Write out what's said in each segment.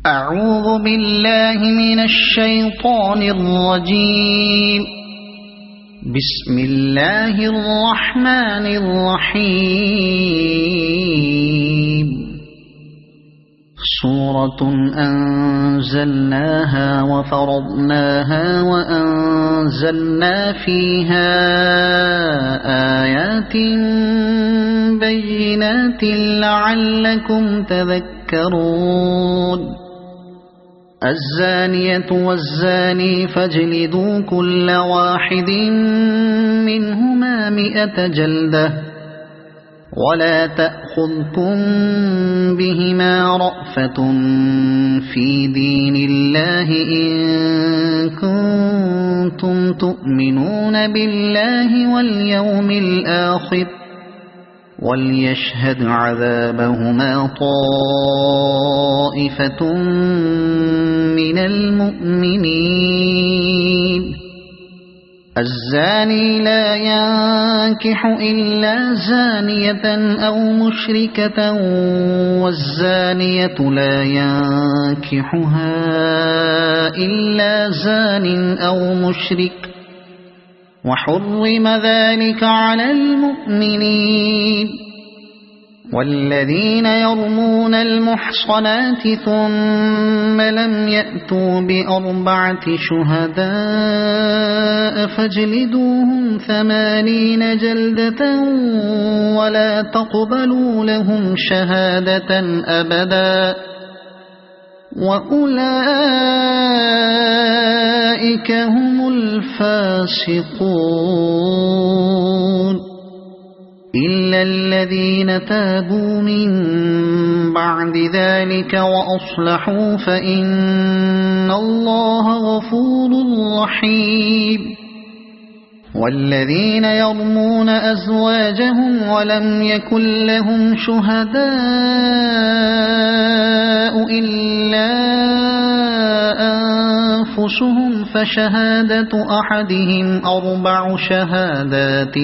أعوذ بالله من الشيطان الرجيم. بسم الله الرحمن الرحيم. سورة أنزلناها وفرضناها وأنزلنا فيها آيات بينات لعلكم تذكرون. الزانية والزاني فاجلدوا كل واحد منهما 100 جلدة ولا تأخذكم بهما رأفة في دين الله إن كنتم تؤمنون بالله واليوم الآخر وليشهد عذابهما طائفة من المؤمنين. الزاني لا ينكح إلا زانية أو مشركة والزانية لا ينكحها إلا زان أو مشرك وحرم ذلك على المؤمنين. والذين يرمون المحصنات ثم لم يأتوا ب4 شهداء فاجلدوهم 80 جلدة ولا تقبلوا لهم شهادة أبدا وأولئك هم الفاسقون. إلا الذين تابوا من بعد ذلك وأصلحوا فإن الله غفور رحيم. والذين يرمون أزواجهم ولم يكن لهم شهداء إلا أنفسهم فشهادة أحدهم 4 شهادات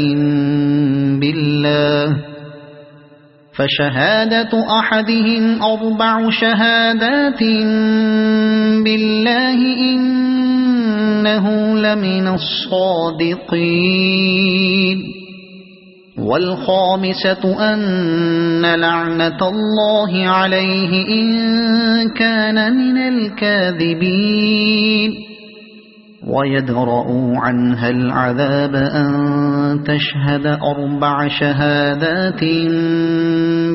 بالله إنه لمن الصادقين. والخامسة أن لعنة الله عليه إن كان من الكاذبين. ويدرأ عنها العذاب أن تشهد 4 شهادات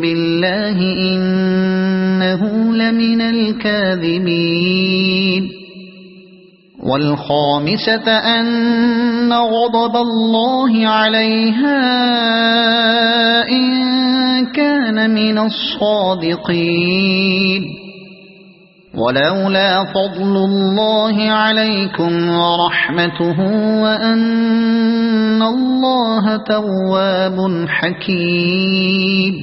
بالله إنه لمن الكاذبين. والخامسة أن غضب الله عليها إن كان من الصادقين. ولولا فضل الله عليكم ورحمته وأن الله تواب حكيم.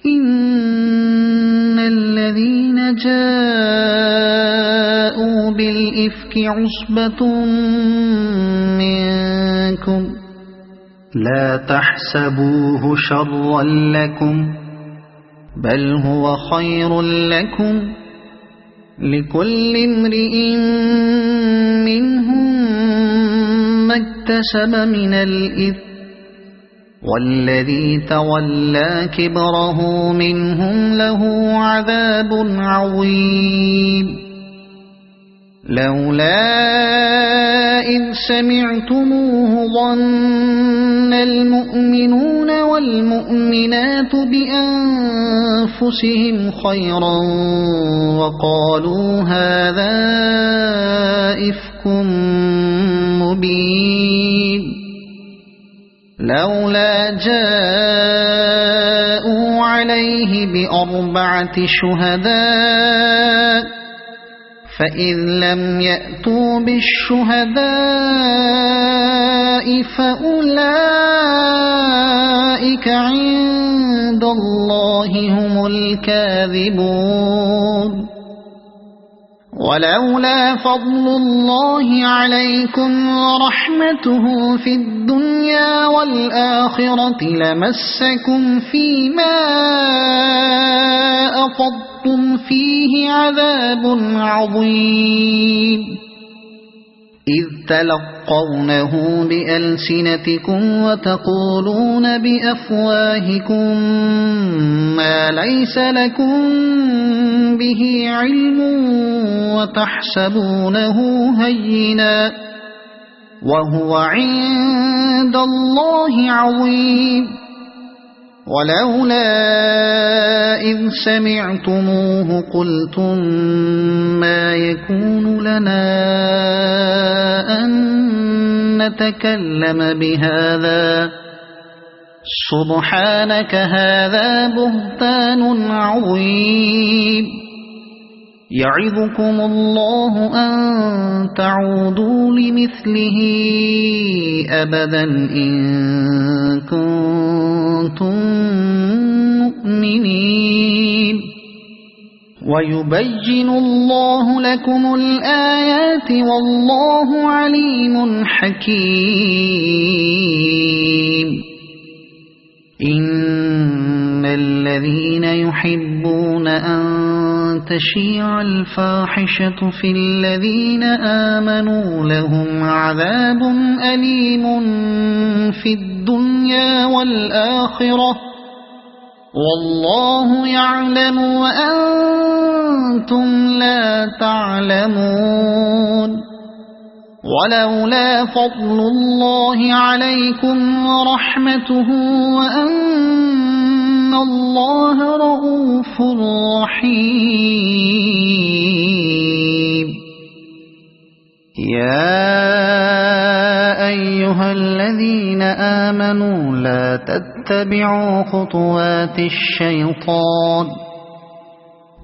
إن الذين جاءوا بالإفك عصبة منكم لا تحسبوه شرا لكم بل هو خير لكم لكل امرئ منهم ما اكتسب من الإثم والذي تولى كبره منهم له عذاب عظيم. لولا إذ سمعتموه ظن المؤمنون والمؤمنات بأنفسهم خيرا وقالوا هذا إفك مبين. لولا جاءوا عليه ب4 شهداء فإذ لم يأتوا بالشهداء فأولئك عند الله هم الكاذبون. ولولا فضل الله عليكم ورحمته في الدنيا والآخرة لمسكم فيما أفضتم فيه عذاب عظيم إذ تلقونه بألسنتكم وتقولون بأفواهكم ما ليس لكم به علم وتحسبونه هينا وهو عند الله عظيم ولولا إذ سمعتموه قلتم ما يكون لنا أن نتكلم بهذا سبحانك هذا بهتان عظيم يعظكم الله أن تعودوا لمثله أبدا إن كنتم مؤمنين ويبين الله لكم الآيات والله عليم حكيم إن الذين يحبون أن تشيع الفاحشة في الذين آمنوا لهم عذاب أليم في الدنيا والآخرة والله يعلم وأنتم لا تعلمون ولولا فضل الله عليكم ورحمته وأن الله رؤوف رحيم يا أيها الذين آمنوا لا تتبعوا خطوات الشيطان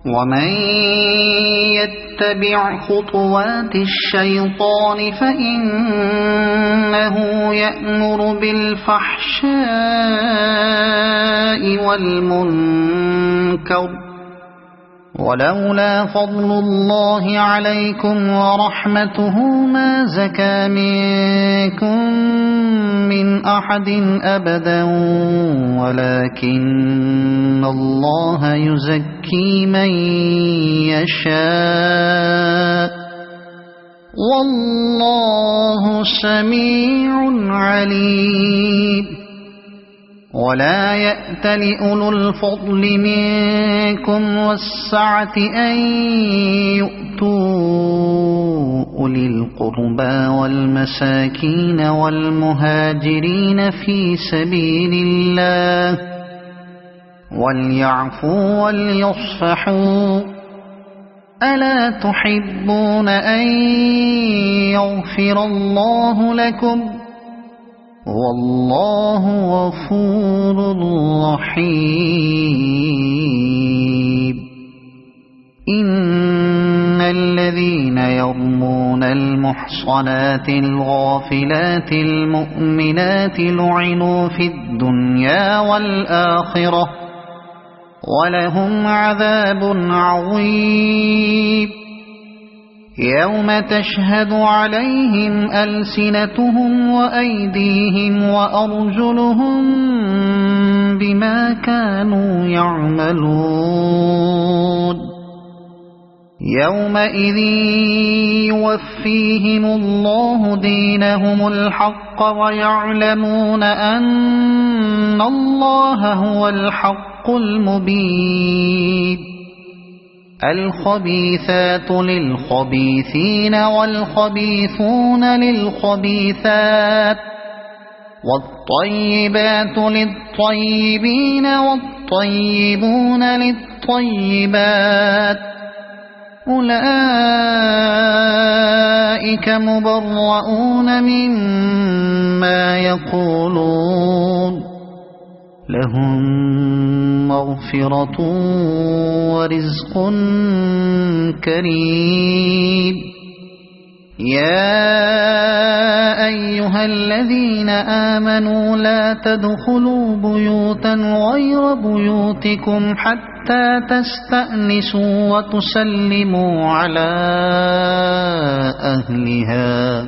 ومن يتبع خطوات الشيطان فإنه يأمر بالفحشاء والمنكر ولولا فضل الله عليكم ورحمته ما زكى منكم من أحد أبدا ولكن الله يزكي من يشاء والله سميع عليم ولا يأتل أولو الفضل منكم والسعة أن يؤتوا أولي القربى والمساكين والمهاجرين في سبيل الله وليعفوا وليصفحوا ألا تحبون أن يغفر الله لكم والله غفور رحيم إن الذين يرمون المحصنات الغافلات المؤمنات لعنوا في الدنيا والآخرة ولهم عذاب عظيم يوم تشهد عليهم ألسنتهم وأيديهم وأرجلهم بما كانوا يعملون يومئذ يوفيهم الله دينهم الحق ويعلمون أن الله هو الحق المبين الخبيثات للخبيثين والخبيثون للخبيثات والطيبات للطيبين والطيبون للطيبات أولئك مبرؤون مما يقولون لهم مغفرة ورزق كريم يا أيها الذين آمنوا لا تدخلوا بيوتا غير بيوتكم حتى حتى تستأنسوا وتسلموا على أهلها،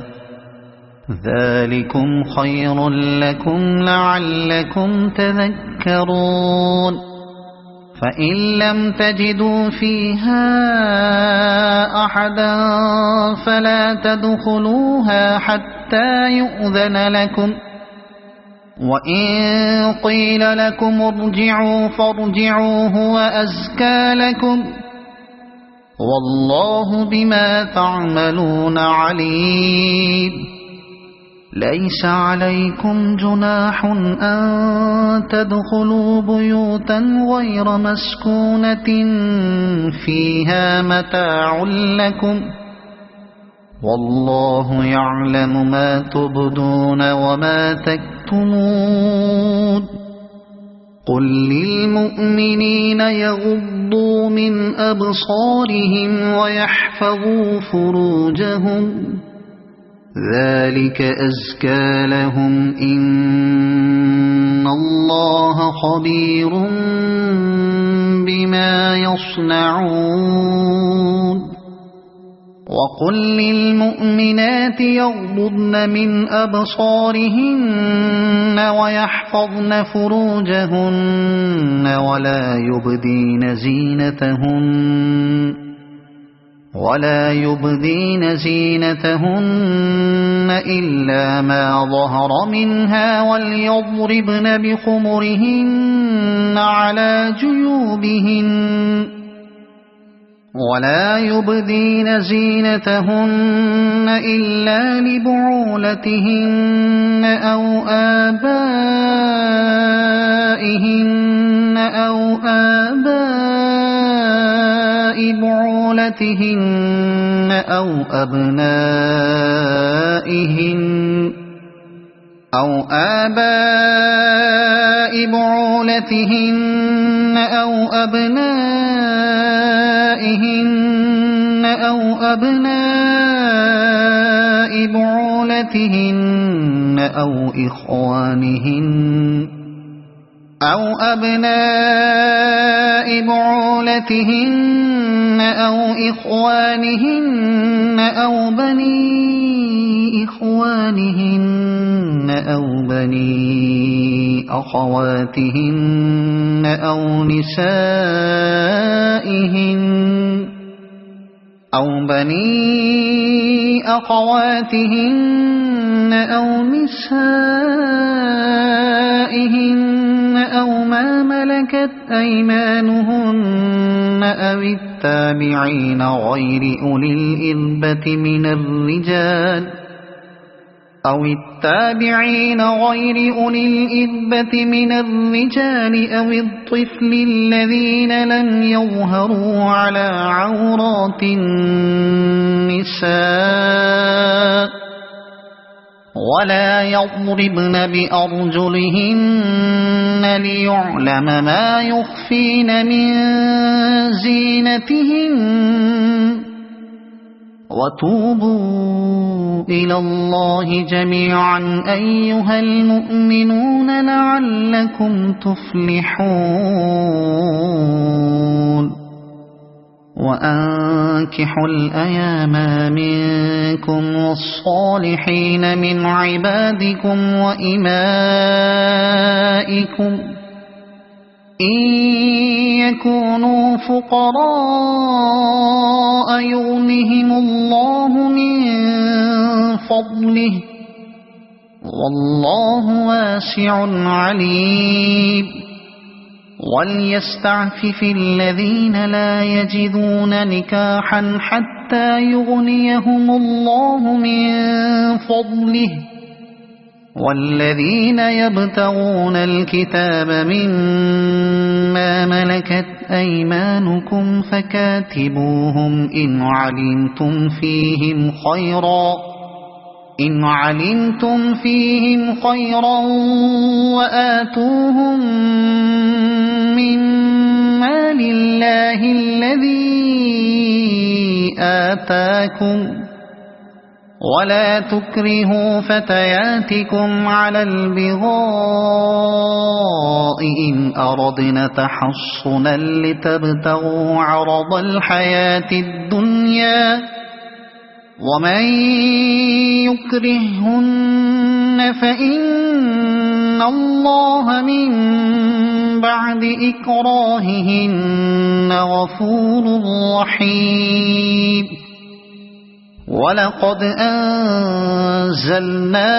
ذلكم خير لكم لعلكم تذكرون. فإن لم تجدوا فيها أحدا فلا تدخلوها حتى يؤذن لكم، وإن قيل لكم ارجعوا فارجعوا هو أزكى لكم، والله بما تعملون عليم. ليس عليكم جناح أن تدخلوا بيوتا غير مسكونة فيها متاع لكم، والله يعلم ما تبدون وما تكتمون. قل للمؤمنين يغضوا من أبصارهم ويحفظوا فروجهم، ذلك أزكى لهم، إن الله خبير بما يصنعون. وقل للمؤمنات يغضضن من أبصارهن ويحفظن فروجهن ولا يبدين زينتهن إلا ما ظهر منها، وليضربن بخمرهن على جيوبهن، ولا يبدين زينتهن إلا لبعولتهن أو آبائهن أو آباء بعولتهن أو أبنائهن أو آباء بعولتهن أو أبنائهن أو أبناء بعولتهن أو إخوانهن أو أبناء بعولتهن أو إخوانهن أو بني إخوانهن أو بني أخواتهن أو نسائهن أو بني أخواتهن أو نسائهن أو ما ملكت أيمانهن أو التابعين غير أولي الإربة من الرجال أو الطفل الذين لم يظهروا على عورات النساء، ولا يضربن بأرجلهن ليعلم ما يخفين من زينتهن. وتوبوا إلى الله جميعا أيها المؤمنون لعلكم تفلحون. وأنكحوا الأيام منكم والصالحين من عبادكم وإمائكم إن يكونوا فقراء يغنهم الله من فضله، والله واسع عليم. وليستعفف الذين لا يجدون نكاحا حتى يغنيهم الله من فضله، والذين يبتغون الكتاب مما ملكت أيمانكم فكاتبوهم إن علمتم فيهم خيرا وآتوهم مما لله الذي آتاكم، ولا تكرهوا فتياتكم على البغاء إن أردنا تحصنا لتبتغوا عرض الحياة الدنيا ومن يكرههن فإن الله من بعد إكراههن غفور رحيم ولقد أنزلنا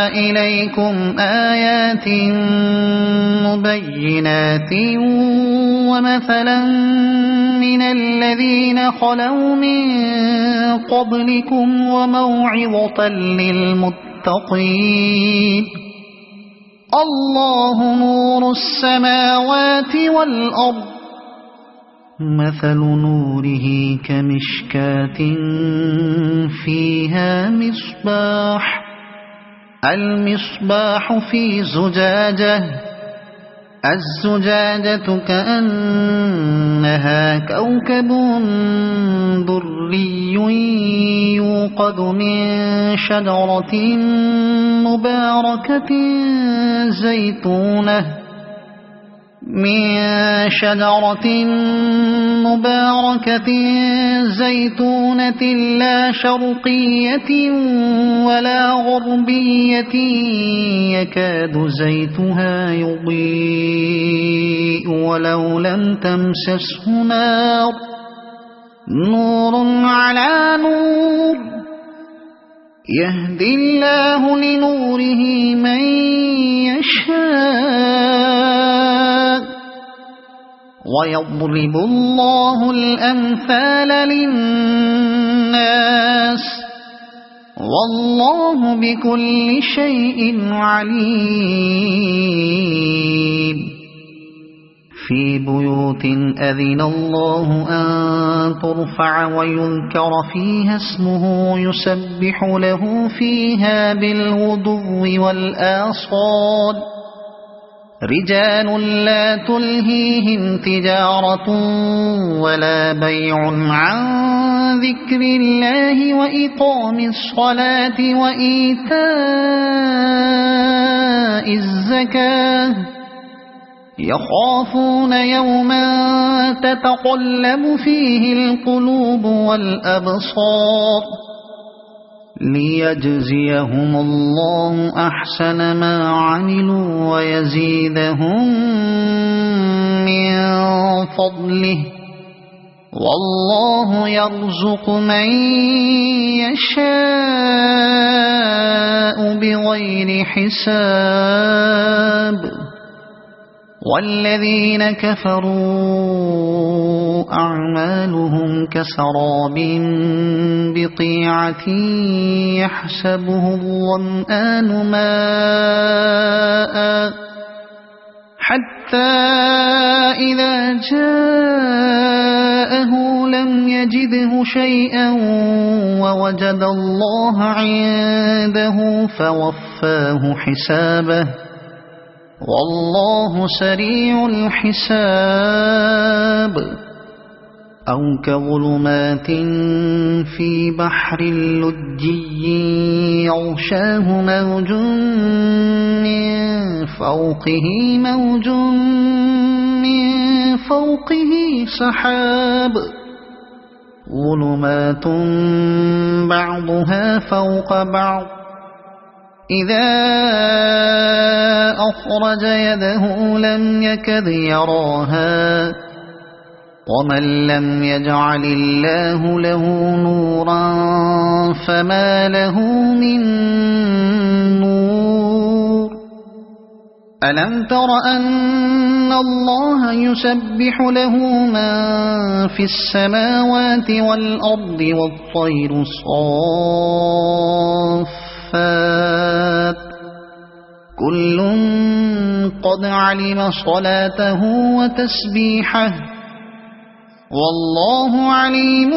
إليكم آيات مبينات ومثلا من الذين خلوا من قبلكم وموعظة للمتقين الله نور السماوات والأرض مثل نوره كمشكاة فيها مصباح المصباح في زجاجة الزجاجة كأنها كوكب دري يوقد من شجرة مباركة زيتونة لا شرقية ولا غربية يكاد زيتها يضيء ولو لم تمسسه نار نور على نور يهدي الله لنوره من يشاء ويضرب الله الأمثال للناس والله بكل شيء عليم في بيوت أذن الله أن ترفع ويذكر فيها اسمه يسبح له فيها بالغدو والآصال رجال لا تلهيهم تجارة ولا بيع عن ذكر الله وإقام الصلاة وإيتاء الزكاة يخافون يوما تتقلب فيه القلوب والأبصار ليجزيهم الله أحسن ما عملوا ويزيدهم من فضله والله يرزق من يشاء بغير حساب والذين كفروا أعمالهم كسراب بقيعة يحسبه الظمآن ماء حتى إذا جاءه لم يجده شيئا ووجد الله عنده فوفاه حسابه والله سريع الحساب أو كظلمات في بحر لجي يغشاه موج من فوقه سحاب ظلمات بعضها فوق بعض إذا أخرج يده لم يكد يراها ومن لم يجعل الله له نورا فما له من نور ألم تر أن الله يسبح له من في السماوات والأرض والطير صافات كل قد علم صلاته وتسبيحه والله عليم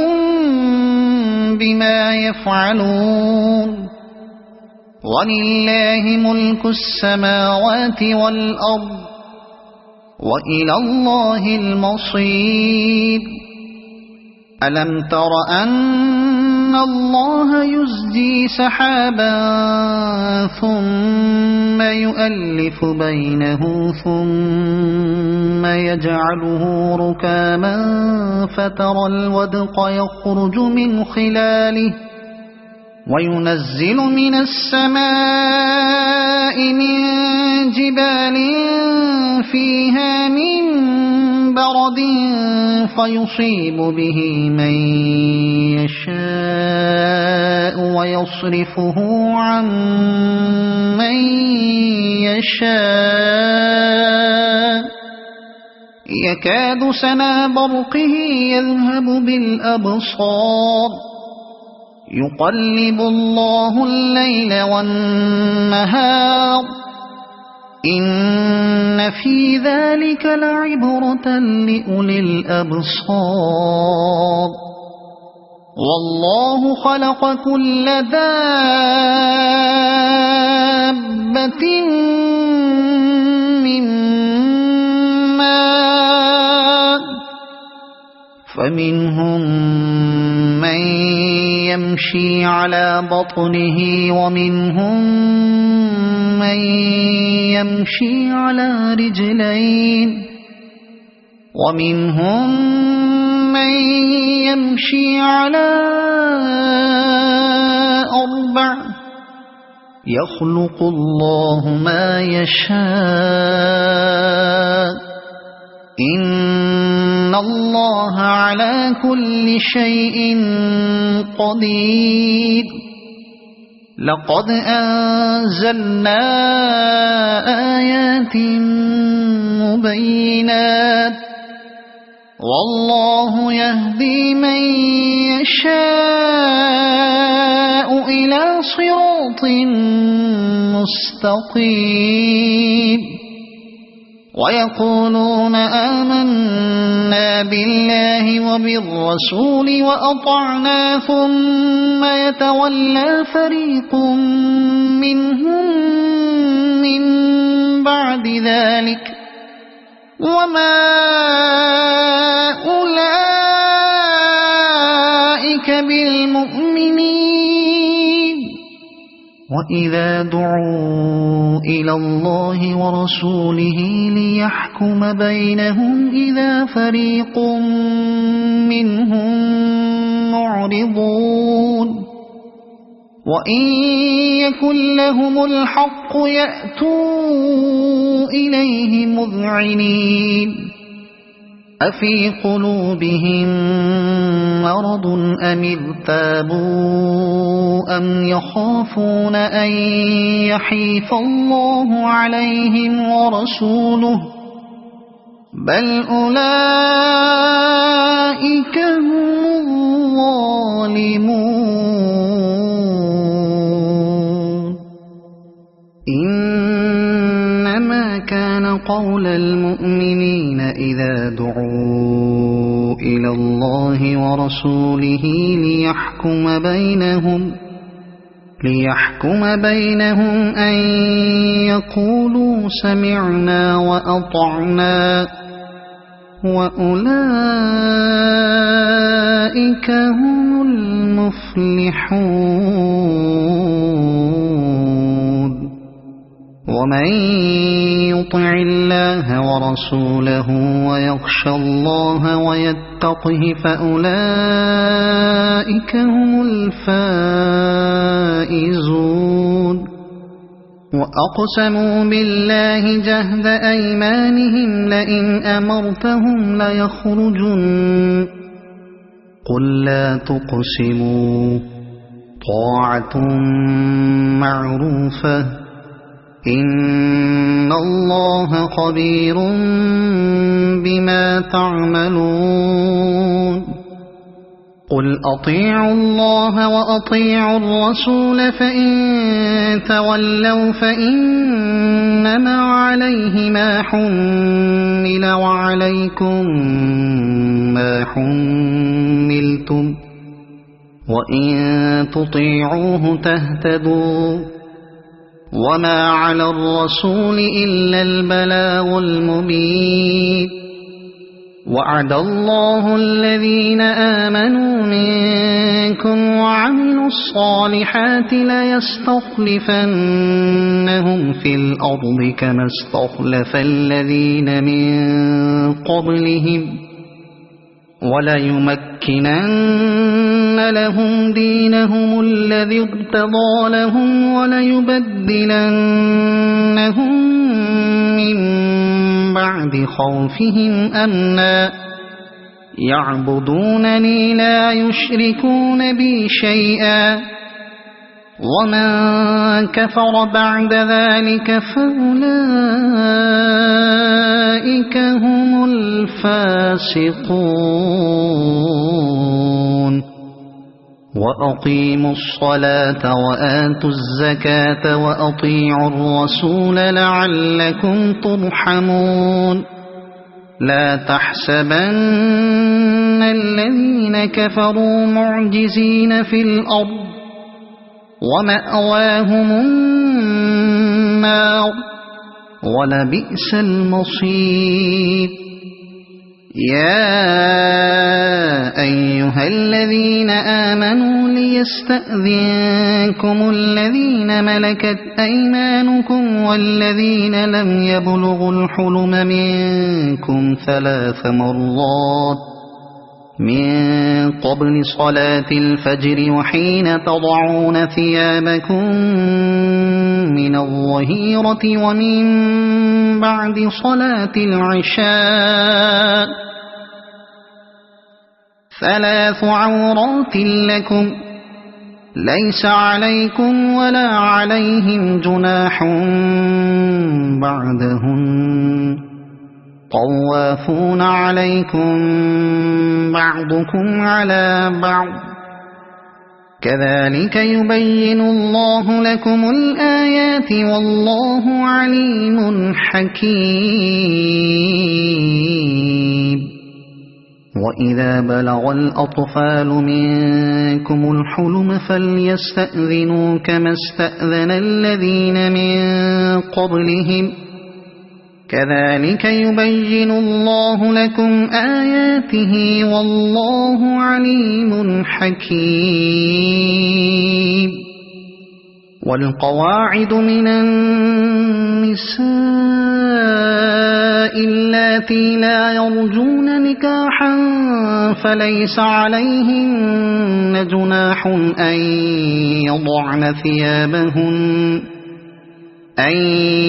بما يفعلون ولله ملك السماوات والأرض وإلى الله المصير ألم تر أن الله يزجي سحابا ثم يؤلف بينه ثم يجعله ركاما فترى الودق يخرج من خلاله وينزل من السماء من جبال فيها من برد فيصيب به من يشاء ويصرفه عن من يشاء يكاد سنا برقه يذهب بالأبصار يقلب الله الليل والنهار إن في ذلك لعبرة لأولي الأبصار والله خلق كل دابة من ماء فمنهم من يمشي على بطنه ومنهم من يمشي على رجلين ومنهم من يمشي على أربع يخلق الله ما يشاء إن الله على كل شيء قدير لقد أنزلنا آيات مبينات والله يهدي من يشاء إلى صراط مستقيم ويقولون آمنا بالله وبالرسول وأطعنا ثم يتولى فريق منهم من بعد ذلك وما أولئك بالمؤمنين وإذا دعوا إلى الله ورسوله ليحكم بينهم إذا فريق منهم معرضون وإن يكن لهم الحق يأتوا إليه مذعنين أفي قلوبهم مرض أم ارتابوا أم يخافون أن يحيف الله عليهم ورسوله بل أولئك هم الظالمون إنما كان قول المؤمنين إذا دعوا إلى الله ورسوله ليحكم بينهم أن يقولوا سمعنا وأطعنا وأولئك هم المفلحون ومن يطع الله ورسوله ويخشى الله ويتقه فأولئك هم الفائزون وأقسموا بالله جهد أيمانهم لئن أمرتهم ليخرجن قل لا تقسموا طاعة معروفة إن الله خبير بما تعملون قل أطيعوا الله وأطيعوا الرسول فإن تولوا فإنما عليه ما حمل وعليكم ما حملتم وإن تطيعوه تهتدوا وما على الرسول إلا البلاغ المبين وعد الله الذين آمنوا منكم وعملوا الصالحات ليستخلفنهم في الأرض كما استخلف الذين من قبلهم وليمكنن لهم دينهم الذي ارتضى لهم وليبدلنهم من بعد خوفهم أمنا يعبدونني لا يشركون بي شيئا ومن كفر بعد ذلك فأولئك هم الفاسقون وأقيموا الصلاة وآتوا الزكاة وأطيعوا الرسول لعلكم ترحمون لا تحسبن الذين كفروا معجزين في الأرض ومأواهم النار ولبئس المصير يا أيها الذين آمنوا ليستأذنكم الذين ملكت أيمانكم والذين لم يبلغوا الحلم منكم 3 مرات من قبل صلاة الفجر وحين تضعون ثيابكم من الظهيرة ومن بعد صلاة العشاء 3 عورات لكم ليس عليكم ولا عليهم جناح بعدهن طوافون عليكم بعضكم على بعض كذلك يبين الله لكم الآيات والله عليم حكيم وإذا بلغ الأطفال منكم الحلم فليستأذنوا كما استأذن الذين من قبلهم كذلك يبين الله لكم آياته والله عليم حكيم والقواعد من النساء اللاتي لا يرجون نكاحا فليس عليهن جناح أن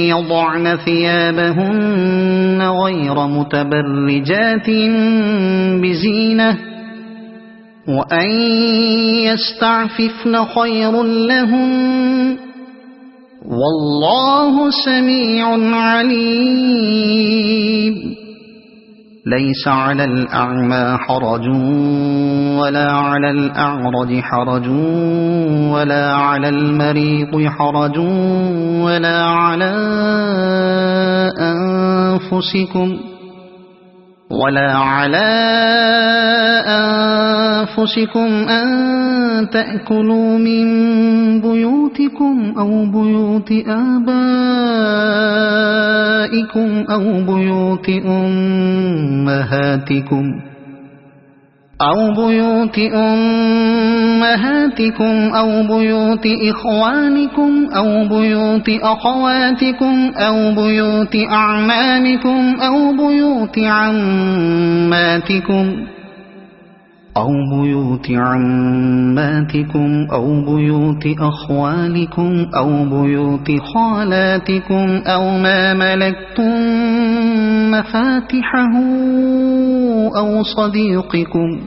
يضعن ثيابهن غير متبرجات بزينة وأن يستعففن خير لهن والله سميع عليم ليس على الأعمى حرج ولا على الأعرج حرج ولا على المريض حرج ولا على أنفسكم أن تأكلوا من بيوتكم أو بيوت آبائكم أو بيوت أمهاتكم أو بيوت إخوانكم أو بيوت أخواتكم أو بيوت أعمامكم أو بيوت عماتكم أو بيوت أخوالكم أو بيوت خالاتكم أو ما ملكتم مفاتحه أو صديقكم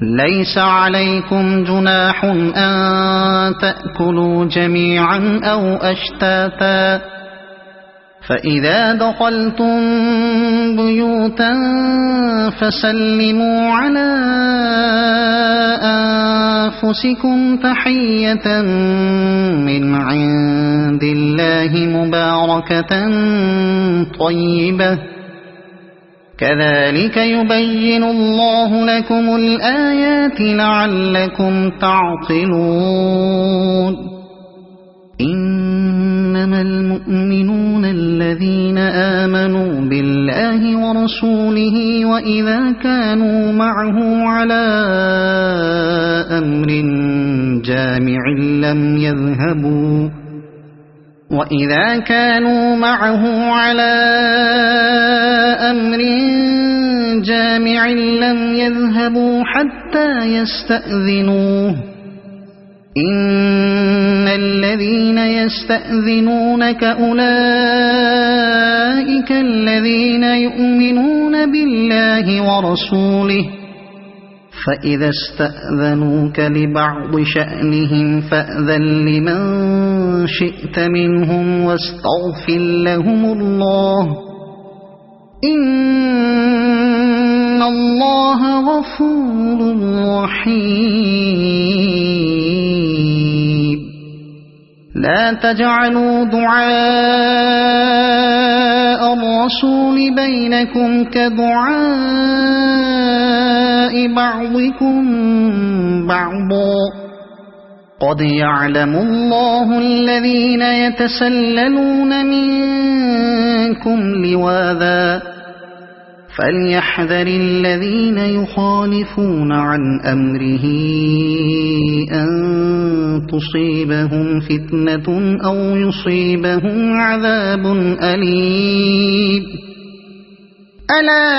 ليس عليكم جناح أن تأكلوا جميعا أو أشتاتا فإذا دخلتم بيوتا فسلموا على أنفسكم تحية من عند الله مباركة طيبة كذلك يبين الله لكم الآيات لعلكم تعقلون إنما المؤمنون الذين آمنوا بالله ورسوله وإذا كانوا معه على أمر لم يذهبوا وإذا كانوا معه على أمر جامع لم يذهبوا حتى يستأذنوه إن الذين يستأذنونك أولئك الذين يؤمنون بالله ورسوله فإذا استأذنوك لبعض شأنهم فأذن لمن شئت منهم واستغفر لهم الله إن الله غفور رحيم لا تجعلوا دعاء الرسول بينكم كدعاء بعضكم بعضا قد يعلم الله الذين يتسللون منكم لواذا فليحذر الذين يخالفون عن أمره أن تصيبهم فتنة أو يصيبهم عذاب أليم ألا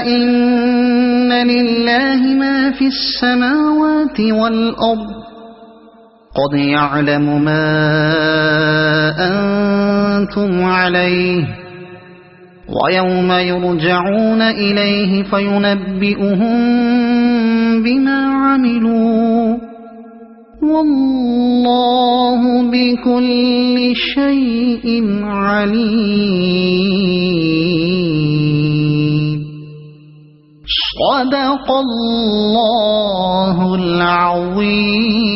إن لله ما في السماوات والأرض قد يعلم ما أنتم عليه ويوم يرجعون إليه فينبئهم بما عملوا والله بكل شيء عليم صدق الله العظيم.